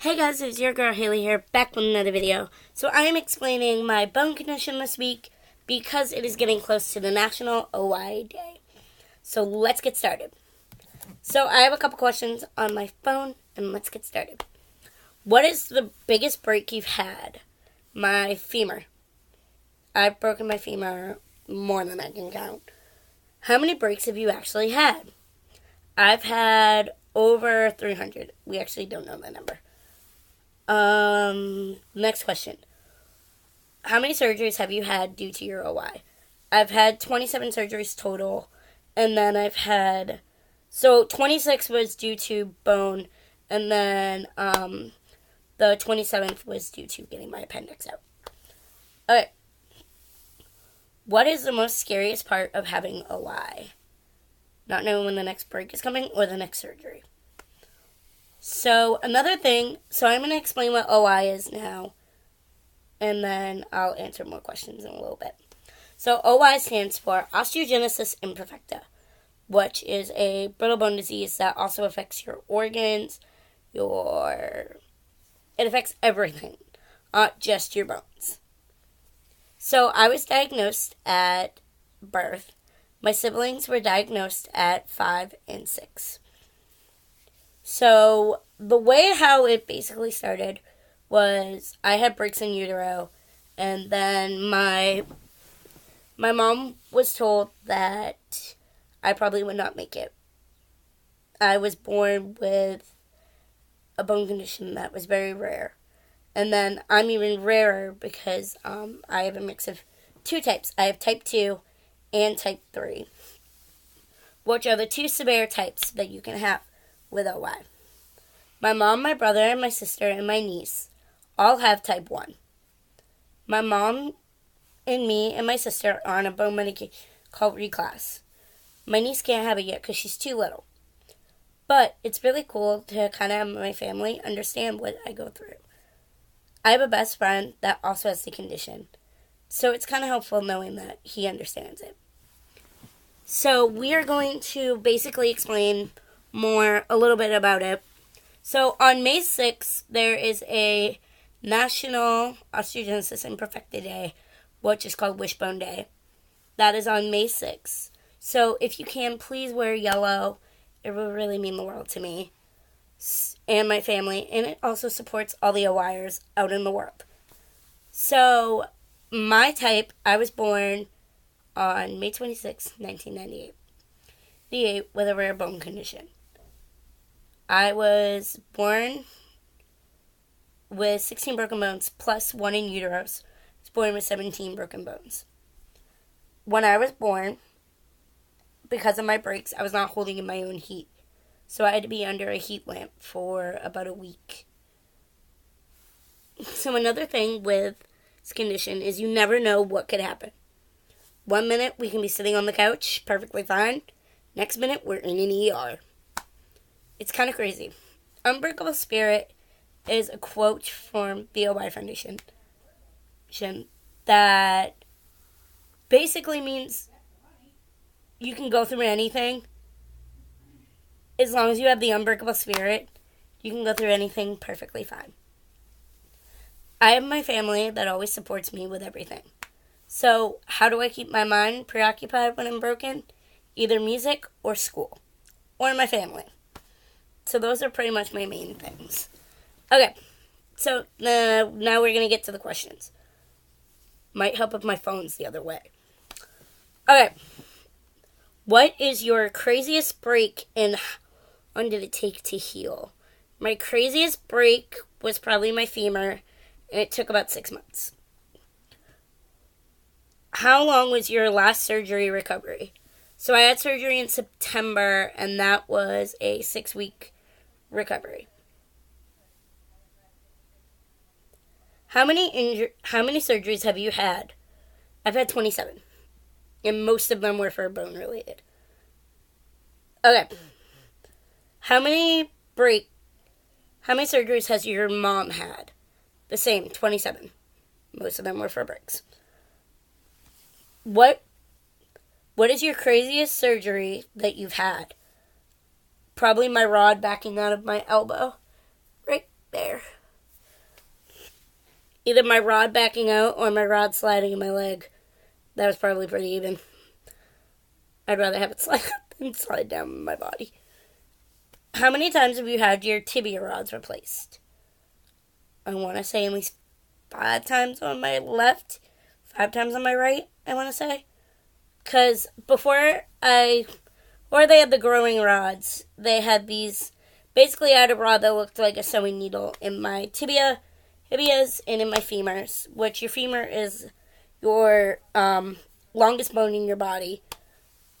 Hey guys, it's your girl Haley here, back with another video. So I am explaining my bone condition this week because it is getting close to the National OI Day. So let's get started. So I have a couple questions on my phone, and let's get started. What is the biggest break you've had? My femur. I've broken my femur more than I can count. How many breaks have you actually had? I've had over 300. We actually don't know the number. Next question. How many surgeries have you had due to your OI? I've had 27 surgeries total, and then I've had, 26 was due to bone, and then, the 27th was due to getting my appendix out. Okay. What is the most scariest part of having OI? Not knowing when the next break is coming or the next surgery. So, another thing, I'm going to explain what OI is now, and then I'll answer more questions in a little bit. So, OI stands for osteogenesis imperfecta, which is a brittle bone disease that also affects your organs, it affects everything, not just your bones. So, I was diagnosed at birth. My siblings were diagnosed at 5 and 6. So, the way how it basically started was I had breaks in utero, and then my mom was told that I probably would not make it. I was born with a bone condition that was very rare. And then I'm even rarer because I have a mix of two types. I have type 2 and type 3, which are the two severe types that you can have with OI. My mom, my brother, and my sister, and my niece all have type 1. My mom and me and my sister are on a bone medication called Reclass. My niece can't have it yet because she's too little. But it's really cool to kind of have my family understand what I go through. I have a best friend that also has the condition. So it's kind of helpful knowing that he understands it. So we are going to basically explain a little bit about it. So on May 6th, there is a National Osteogenesis Imperfecta Day, which is called Wishbone Day. That is on May 6th. So if you can, please wear yellow. It will really mean the world to me and my family. And it also supports all the OIers out in the world. So my type, I was born on May 26, 1998, with a rare bone condition. I was born with 16 broken bones plus 1 in uterus. I was born with 17 broken bones. When I was born, because of my breaks, I was not holding in my own heat. So I had to be under a heat lamp for about a week. So another thing with this condition is you never know what could happen. 1 minute we can be sitting on the couch perfectly fine. Next minute we're in an ER. It's kind of crazy. Unbreakable Spirit is a quote from the OI Foundation that basically means you can go through anything. As long as you have the unbreakable spirit, you can go through anything perfectly fine. I have my family that always supports me with everything. So, how do I keep my mind preoccupied when I'm broken? Either music or school. Or my family. So those are pretty much my main things. Okay, so now we're going to get to the questions. Might help if my phone's the other way. Okay, what is your craziest break and how long did it take to heal? My craziest break was probably my femur, and it took about 6 months. How long was your last surgery recovery? So I had surgery in September, and that was a 6-week recovery. How many surgeries have you had? I've had 27. And most of them were for bone related. Okay. How many surgeries has your mom had? The same, 27. Most of them were for breaks. What is your craziest surgery that you've had? Probably my rod backing out of my elbow. Right there. either my rod backing out or my rod sliding in my leg. That was probably pretty even. I'd rather have it slide up than slide down my body. How many times have you had your tibia rods replaced? I want to say at least 5 times on my left, 5 times on my right, I want to say. Because before they had the growing rods, they had these, basically I had a rod that looked like a sewing needle in my tibias, and in my femurs, which your femur is your longest bone in your body.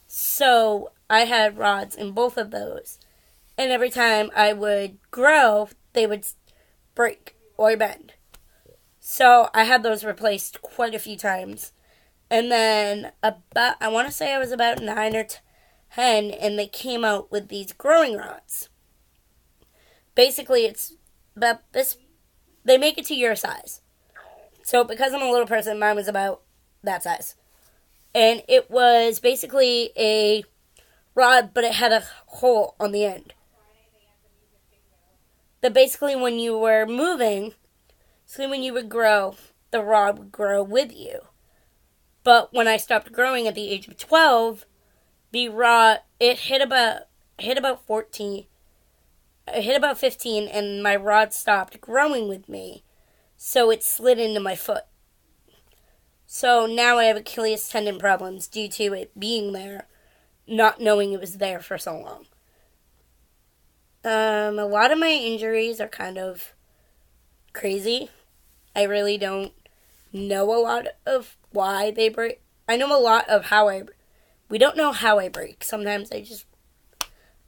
So I had rods in both of those. And every time I would grow, they would break or bend. So I had those replaced quite a few times. And then I want to say I was about 9 or 10, and they came out with these growing rods. Basically, it's about this, they make it to your size. So because I'm a little person, mine was about that size. And it was basically a rod, but it had a hole on the end. That basically when you were moving, so when you would grow, the rod would grow with you. But when I stopped growing at the age of 12, the rod, it hit about 14. It hit about 15, and my rod stopped growing with me. So it slid into my foot. So now I have Achilles tendon problems due to it being there, not knowing it was there for so long. A lot of my injuries are kind of crazy. I really don't know a lot of why they break. I know a lot of how we don't know how I break. Sometimes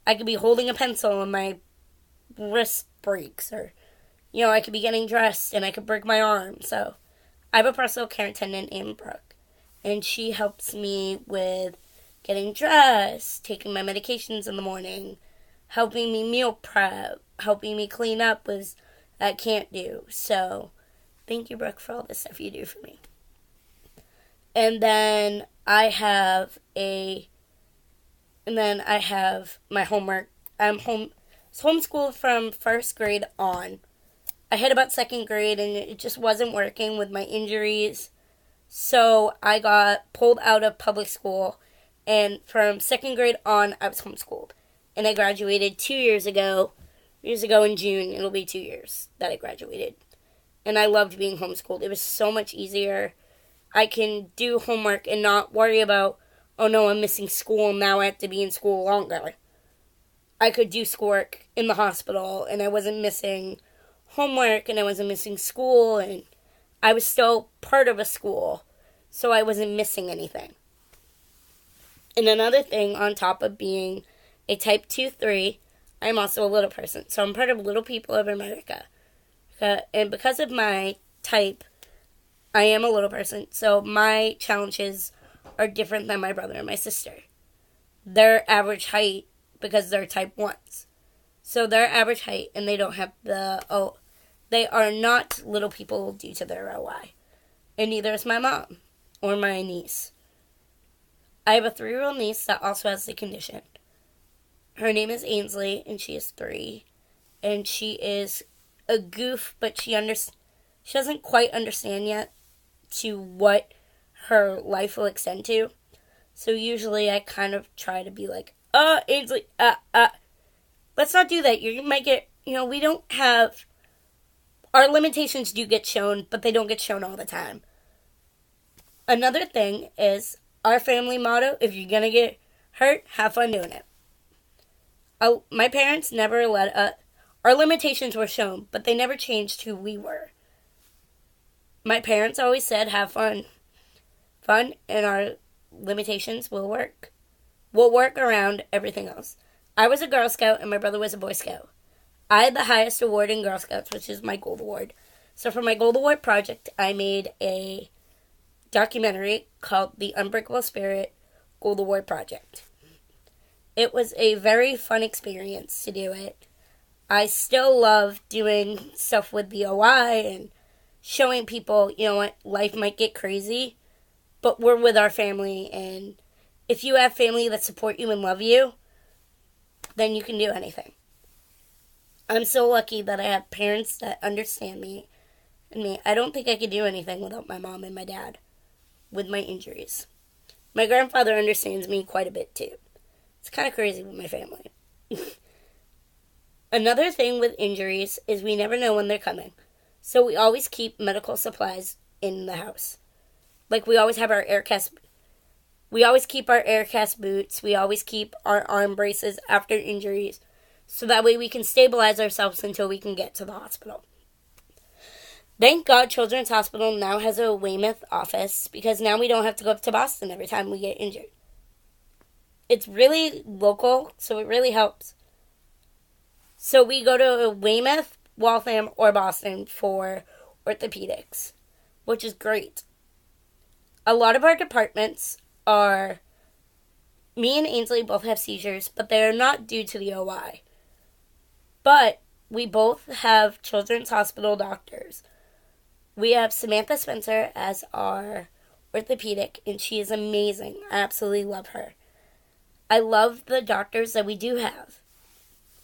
I could be holding a pencil and my wrist breaks, or, I could be getting dressed and I could break my arm. So I have a personal care attendant named Brooke, and she helps me with getting dressed, taking my medications in the morning, helping me meal prep, helping me clean up with I can't do. So thank you, Brooke, for all the stuff you do for me. And then I have my homework. I'm homeschooled from 1st grade on. I hit about 2nd grade and it just wasn't working with my injuries. So I got pulled out of public school, and from 2nd grade on, I was homeschooled. And I graduated 2 years ago. Years ago in June, it'll be 2 years that I graduated. And I loved being homeschooled. It was so much easier. I can do homework and not worry about, oh no, I'm missing school, now I have to be in school longer. I could do schoolwork in the hospital, and I wasn't missing homework, and I wasn't missing school, and I was still part of a school, so I wasn't missing anything. And another thing, on top of being a type 2-3, I'm also a little person. So I'm part of Little People of America. And because of my type, I am a little person. So my challenges are different than my brother and my sister. Their average height, because they're type 1s. So their average height, and they don't have they are not little people due to their OI. And neither is my mom or my niece. I have a 3-year-old niece that also has the condition. Her name is Ainsley, and she is 3. And she is a goof, but she doesn't quite understand yet to what her life will extend to. So usually I kind of try to be like, Ainsley, let's not do that. You might get, we don't have, our limitations do get shown, but they don't get shown all the time. Another thing is our family motto: if you're going to get hurt, have fun doing it. My parents never let us, our limitations were shown, but they never changed who we were. My parents always said, have fun. Fun, and our limitations will work. We'll work around everything else. I was a Girl Scout, and my brother was a Boy Scout. I had the highest award in Girl Scouts, which is my Gold Award. So for my Gold Award project, I made a documentary called The Unbreakable Spirit Gold Award Project. It was a very fun experience to do it. I still love doing stuff with the OI and showing people, what, life might get crazy, but we're with our family, and if you have family that support you and love you, then you can do anything. I'm so lucky that I have parents that understand me and me. I don't think I could do anything without my mom and my dad with my injuries. My grandfather understands me quite a bit too. It's kind of crazy with my family. Another thing with injuries is we never know when they're coming. So we always keep medical supplies in the house. Like we always have our air cast. We always keep our air cast boots. We always keep our arm braces after injuries. So that way we can stabilize ourselves until we can get to the hospital. Thank God Children's Hospital now has a Weymouth office because now we don't have to go up to Boston every time we get injured. It's really local, so it really helps. So we go to Weymouth, Waltham, or Boston for orthopedics, which is great. A lot of our departments are... Me and Ainsley both have seizures, but they are not due to the OI. But we both have Children's Hospital doctors. We have Samantha Spencer as our orthopedic, and she is amazing. I absolutely love her. I love the doctors that we do have.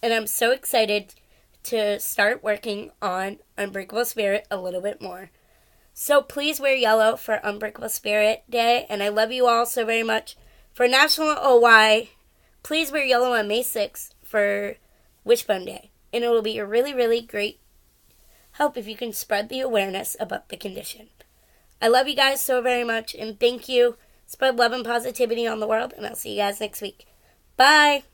And I'm so excited to start working on Unbreakable Spirit a little bit more. So please wear yellow for Unbreakable Spirit Day, and I love you all so very much. For National OY, please wear yellow on May 6th for Wishbone Day. And it will be a really, really great help if you can spread the awareness about the condition. I love you guys so very much, and thank you. Spread love and positivity on the world, and I'll see you guys next week. Bye!